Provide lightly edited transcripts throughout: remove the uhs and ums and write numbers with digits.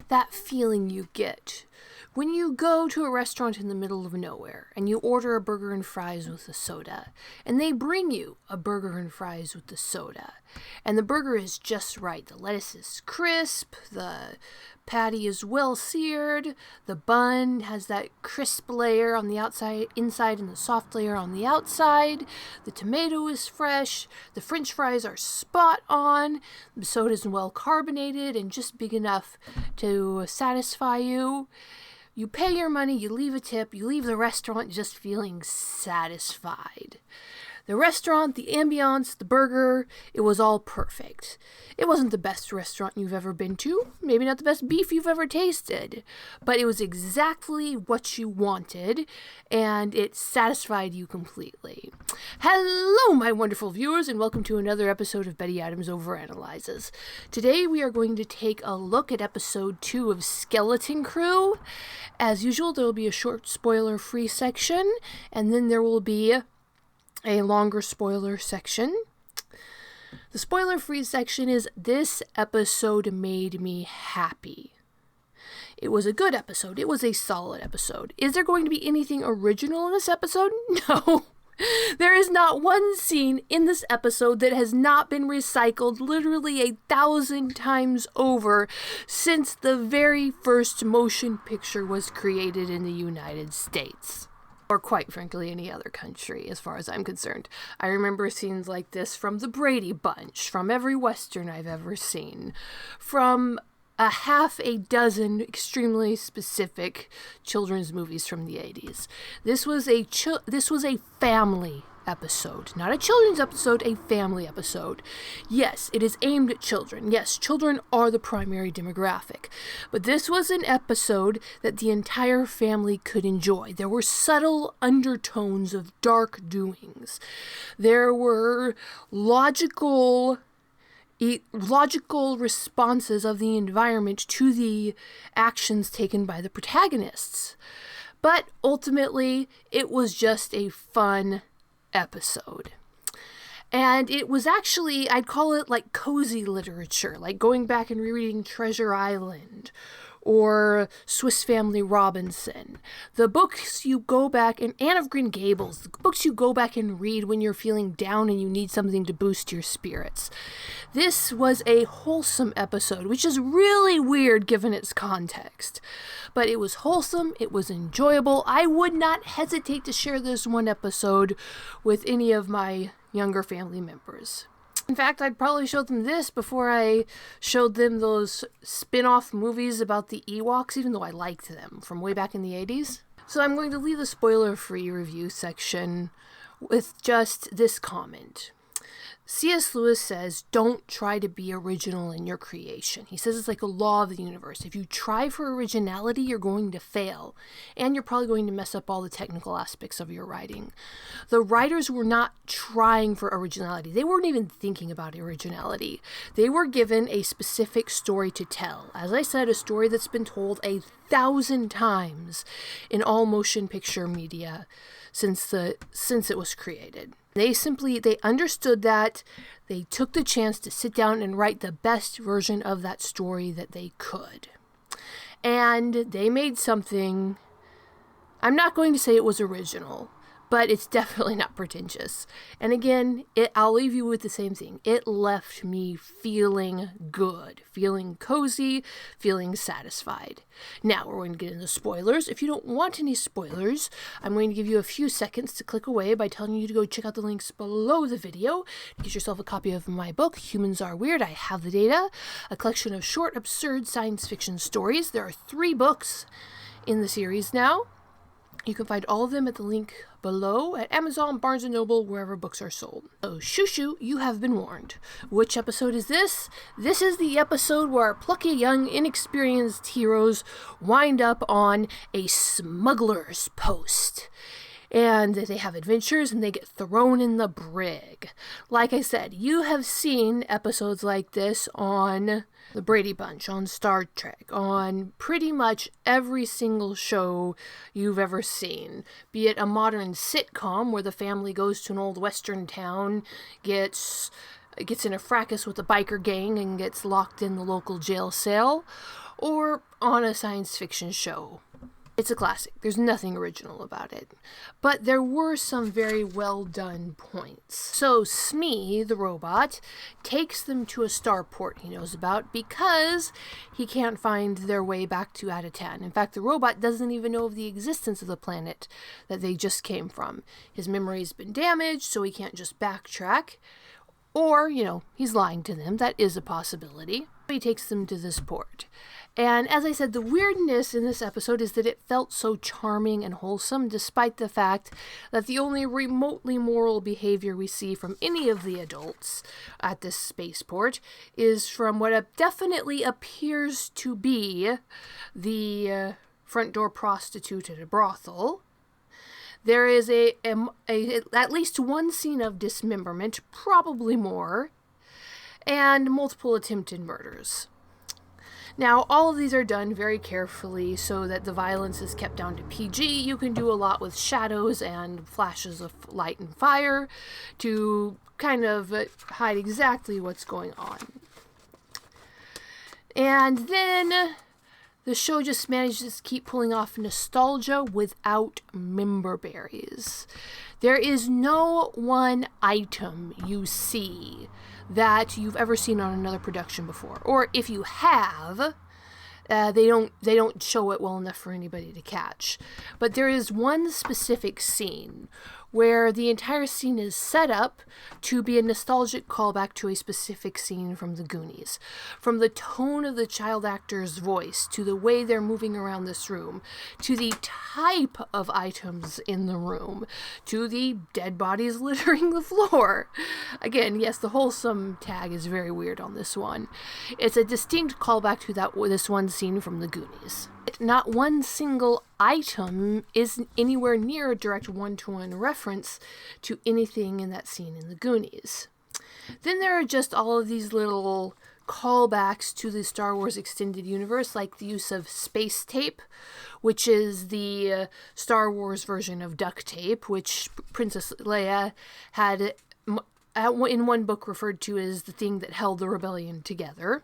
That feeling you get when you go to a restaurant in the middle of nowhere and you order a burger and fries with a soda, and they bring you a burger and fries with the soda, and the burger is just right. The lettuce is crisp, the patty is well seared, the bun has that crisp layer on the inside and the soft layer on the outside, the tomato is fresh, the french fries are spot on, the soda is well carbonated and just big enough to satisfy you. You pay your money, you leave a tip, you leave the restaurant just feeling satisfied. The restaurant, the ambiance, the burger, it was all perfect. It wasn't the best restaurant you've ever been to, maybe not the best beef you've ever tasted, but it was exactly what you wanted, and it satisfied you completely. Hello, my wonderful viewers, and welcome to another episode of Betty Adams Overanalyzes. Today we are going to take a look at episode 2 of Skeleton Crew. As usual, there will be a short spoiler-free section, and then there will be a longer spoiler section. The spoiler-free section is "This episode made me happy." It was a good episode. It was a solid episode. Is there going to be anything original in this episode? No. There is not one scene in this episode that has not been recycled literally 1,000 times over since the very first motion picture was created in the United States. Or quite frankly, any other country, as far as I'm concerned. I remember scenes like this from The Brady Bunch, from every Western I've ever seen, from a half a dozen extremely specific children's movies from the 80s. This was a family episode. Not a children's episode, a family episode. Yes, it is aimed at children. Yes, children are the primary demographic. But this was an episode that the entire family could enjoy. There were subtle undertones of dark doings. There were logical responses of the environment to the actions taken by the protagonists. But ultimately, it was just a fun episode. And it was actually, I'd call it like cozy literature, like going back and rereading Treasure Island or Swiss Family Robinson. The books you go back, and Anne of Green Gables, the books you go back and read when you're feeling down and you need something to boost your spirits. This was a wholesome episode, which is really weird given its context. But it was wholesome, it was enjoyable. I would not hesitate to share this one episode with any of my younger family members. In fact, I'd probably show them this before I showed them those spin-off movies about the Ewoks, even though I liked them from way back in the 80s. So I'm going to leave the spoiler-free review section with just this comment. C.S. Lewis says, don't try to be original in your creation. He says it's like a law of the universe. If you try for originality, you're going to fail. And you're probably going to mess up all the technical aspects of your writing. The writers were not trying for originality. They weren't even thinking about originality. They were given a specific story to tell. As I said, a story that's been told 1,000 times in all motion picture media since it was created. They understood that. They took the chance to sit down and write the best version of that story that they could. And they made something, I'm not going to say it was original, but it's definitely not pretentious. And again, I'll leave you with the same thing. It left me feeling good, feeling cozy, feeling satisfied. Now, we're going to get into spoilers. If you don't want any spoilers, I'm going to give you a few seconds to click away by telling you to go check out the links below the video to get yourself a copy of my book, Humans Are Weird, I Have the Data, a collection of short, absurd science fiction stories. There are 3 books in the series now. You can find all of them at the link below at Amazon, Barnes & Noble, wherever books are sold. So, shoo, you have been warned. Which episode is this? This is the episode where our plucky, young, inexperienced heroes wind up on a smuggler's post. And they have adventures and they get thrown in the brig. Like I said, you have seen episodes like this on The Brady Bunch, on Star Trek, on pretty much every single show you've ever seen. Be it a modern sitcom where the family goes to an old western town, gets gets in a fracas with a biker gang and gets locked in the local jail cell, or on a science fiction show. It's a classic. There's nothing original about it. But there were some very well done points. So Smee, the robot, takes them to a starport he knows about because he can't find their way back to Atatan. In fact, the robot doesn't even know of the existence of the planet that they just came from. His memory's been damaged, so he can't just backtrack. Or, he's lying to them. That is a possibility. He takes them to this port. And as I said, the weirdness in this episode is that it felt so charming and wholesome, despite the fact that the only remotely moral behavior we see from any of the adults at this spaceport is from what definitely appears to be the front door prostitute at a brothel. There is at least one scene of dismemberment, probably more, and multiple attempted murders. Now, all of these are done very carefully so that the violence is kept down to PG. You can do a lot with shadows and flashes of light and fire to kind of hide exactly what's going on. And then the show just manages to keep pulling off nostalgia without member berries. There is no one item you see that you've ever seen on another production before. Or if you have, they don't show it well enough for anybody to catch. But there is one specific scene where the entire scene is set up to be a nostalgic callback to a specific scene from the Goonies. From the tone of the child actor's voice, to the way they're moving around this room, to the type of items in the room, to the dead bodies littering the floor. Again, yes, the wholesome tag is very weird on this one. It's a distinct callback to this one scene from the Goonies. Not one single item is anywhere near a direct one-to-one reference to anything in that scene in the Goonies. Then there are just all of these little callbacks to the Star Wars extended universe, like the use of space tape, which is the Star Wars version of duct tape, which Princess Leia had in one book referred to as the thing that held the rebellion together.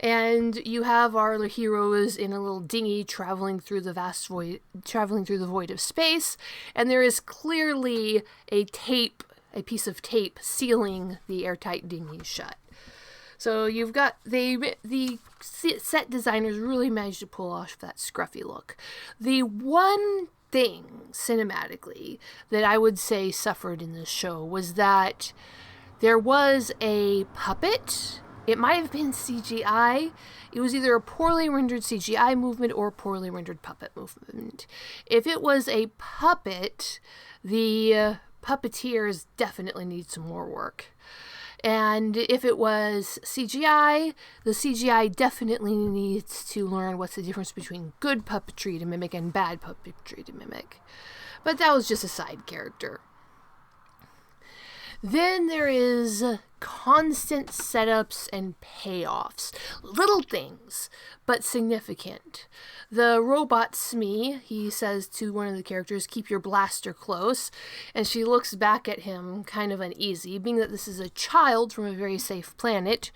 And you have our heroes in a little dinghy traveling through the void of space, and there is clearly a piece of tape sealing the airtight dinghy shut. So you've got the set designers really managed to pull off that scruffy look. The one thing cinematically that I would say suffered in this show was that there was a puppet. It might have been CGI. It was either a poorly rendered CGI movement or a poorly rendered puppet movement. If it was a puppet, the puppeteers definitely need some more work. And if it was CGI, the CGI definitely needs to learn what's the difference between good puppetry to mimic and bad puppetry to mimic. But that was just a side character. Then there is constant setups and payoffs. Little things, but significant. The robot Smee, he says to one of the characters, "Keep your blaster close," and she looks back at him kind of uneasy. Being that this is a child from a very safe planet,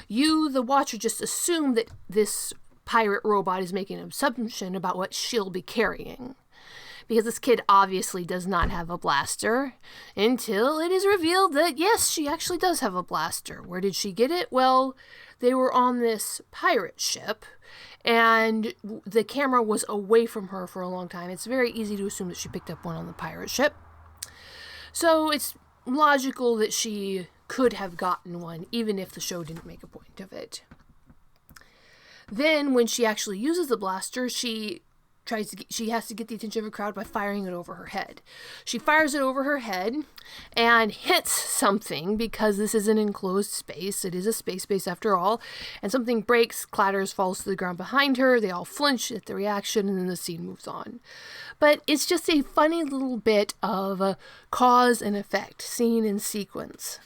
you, the watcher, just assume that this pirate robot is making an assumption about what she'll be carrying. Because this kid obviously does not have a blaster, until it is revealed that, yes, she actually does have a blaster. Where did she get it? Well, they were on this pirate ship, and the camera was away from her for a long time. It's very easy to assume that she picked up one on the pirate ship. So it's logical that she could have gotten one, even if the show didn't make a point of it. Then, when she actually uses the blaster, she has to get the attention of a crowd by firing it over her head. She fires it over her head and hits something, because this is an enclosed space. It is a space base after all. And something breaks, clatters, falls to the ground behind her. They all flinch at the reaction, and then the scene moves on. But it's just a funny little bit of cause and effect, scene and sequence.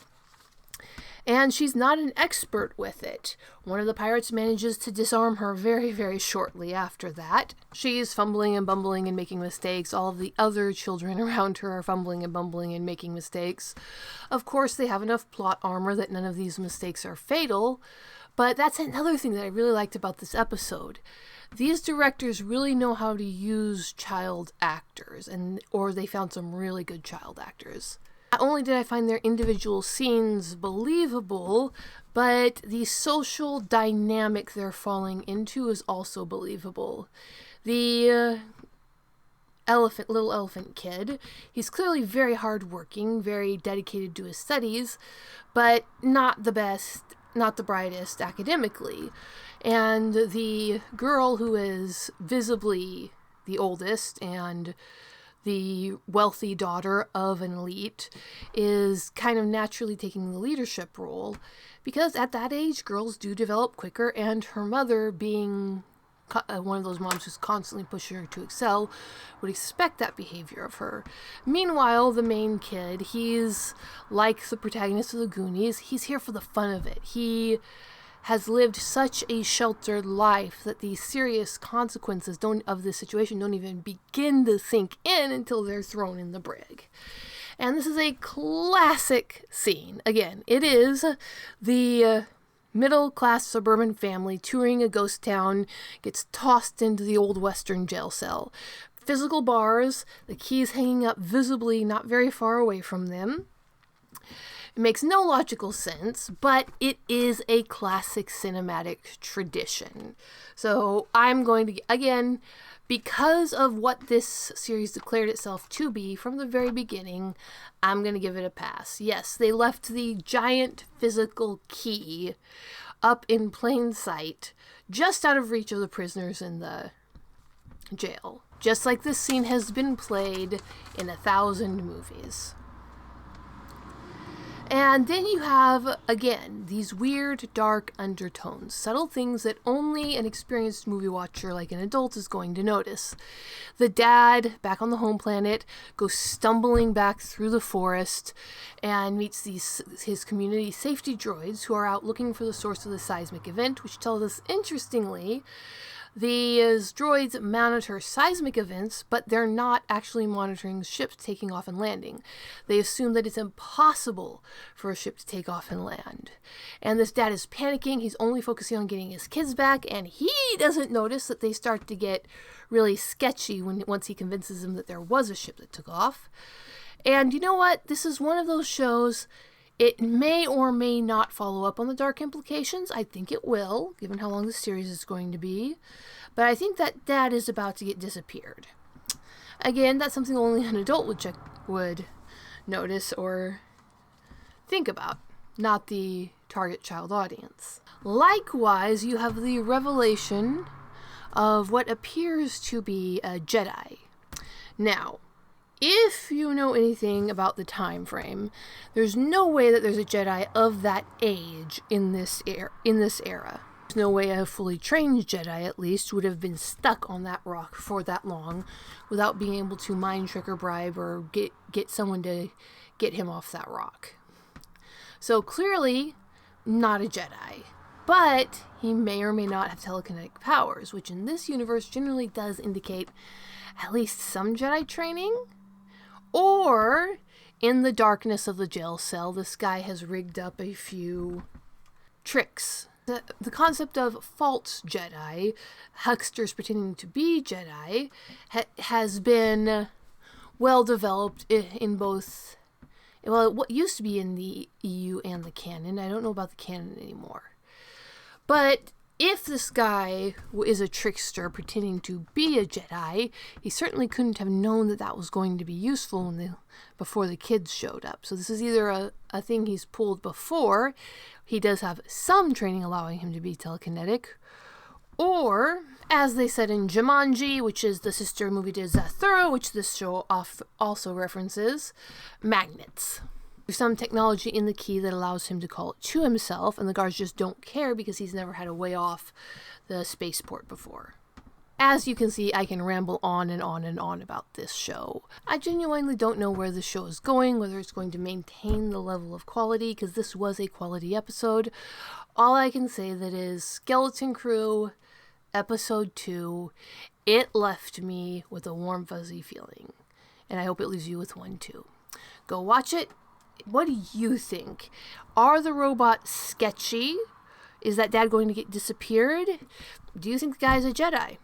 and she's not an expert with it. One of the pirates manages to disarm her very, very shortly after that. She's fumbling and bumbling and making mistakes. All of the other children around her are fumbling and bumbling and making mistakes. Of course, they have enough plot armor that none of these mistakes are fatal, but that's another thing that I really liked about this episode. These directors really know how to use child actors, or they found some really good child actors. Not only did I find their individual scenes believable, but the social dynamic they're falling into is also believable. The little elephant kid, he's clearly very hardworking, very dedicated to his studies, but not the best, not the brightest academically. And the girl who is visibly the oldest and the wealthy daughter of an elite is kind of naturally taking the leadership role, because at that age girls do develop quicker, and her mother, being one of those moms who's constantly pushing her to excel, would expect that behavior of her. Meanwhile, the main kid, he's like the protagonist of the Goonies. He's here for the fun of it. He has lived such a sheltered life that the serious consequences of this situation don't even begin to sink in until they're thrown in the brig. And this is a classic scene. Again, it is the middle-class suburban family touring a ghost town gets tossed into the old western jail cell. Physical bars, the keys hanging up visibly not very far away from them. It makes no logical sense, but it is a classic cinematic tradition. So I'm going to, again, because of what this series declared itself to be from the very beginning, I'm going to give it a pass. Yes, they left the giant physical key up in plain sight, just out of reach of the prisoners in the jail. Just like this scene has been played in 1,000 movies. And then you have, again, these weird, dark undertones, subtle things that only an experienced movie watcher like an adult is going to notice. The dad, back on the home planet, goes stumbling back through the forest and meets his community safety droids who are out looking for the source of the seismic event, which tells us, interestingly, these droids monitor seismic events, but they're not actually monitoring ships taking off and landing. They assume that it's impossible for a ship to take off and land. And this dad is panicking. He's only focusing on getting his kids back, and he doesn't notice that they start to get really sketchy once he convinces them that there was a ship that took off. And you know what? This is one of those shows. It may or may not follow up on the dark implications. I think it will, given how long the series is going to be. But I think that dad is about to get disappeared. Again, that's something only an adult would notice or think about, not the target child audience. Likewise, you have the revelation of what appears to be a Jedi. Now, if you know anything about the time frame, there's no way that there's a Jedi of that age in this era. There's no way a fully trained Jedi, at least, would have been stuck on that rock for that long without being able to mind trick or bribe or get someone to get him off that rock. So clearly, not a Jedi. But he may or may not have telekinetic powers, which in this universe generally does indicate at least some Jedi training. Or, in the darkness of the jail cell, this guy has rigged up a few tricks. The concept of false Jedi, hucksters pretending to be Jedi, has been well developed in both, well, what used to be in the EU and the canon. I don't know about the canon anymore. But if this guy is a trickster pretending to be a Jedi, he certainly couldn't have known that that was going to be useful before the kids showed up. So this is either a thing he's pulled before. He does have some training allowing him to be telekinetic. Or, as they said in Jumanji, which is the sister movie to Zathura, which this show also references, magnets. There's some technology in the key that allows him to call it to himself, and the guards just don't care because he's never had a way off the spaceport before. As you can see, I can ramble on and on and on about this show. I genuinely don't know where the show is going, whether it's going to maintain the level of quality, because this was a quality episode. All I can say that is Skeleton Crew, episode 2, it left me with a warm, fuzzy feeling. And I hope it leaves you with one too. Go watch it. What do you think? Are the robots sketchy? Is that dad going to get disappeared? Do you think the guy's a Jedi?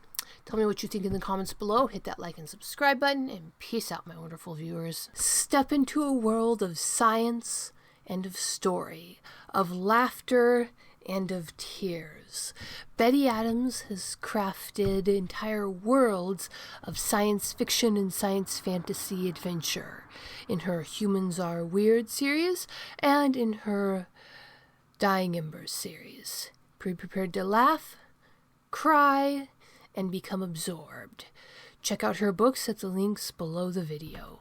Tell me what you think in the comments below. Hit that like and subscribe button, and peace out, my wonderful viewers. Step into a world of science and of story, of laughter and of tears. Betty Adams has crafted entire worlds of science fiction and science fantasy adventure in her Humans Are Weird series and in her Dying Embers series. Be prepared to laugh, cry, and become absorbed. Check out her books at the links below the video.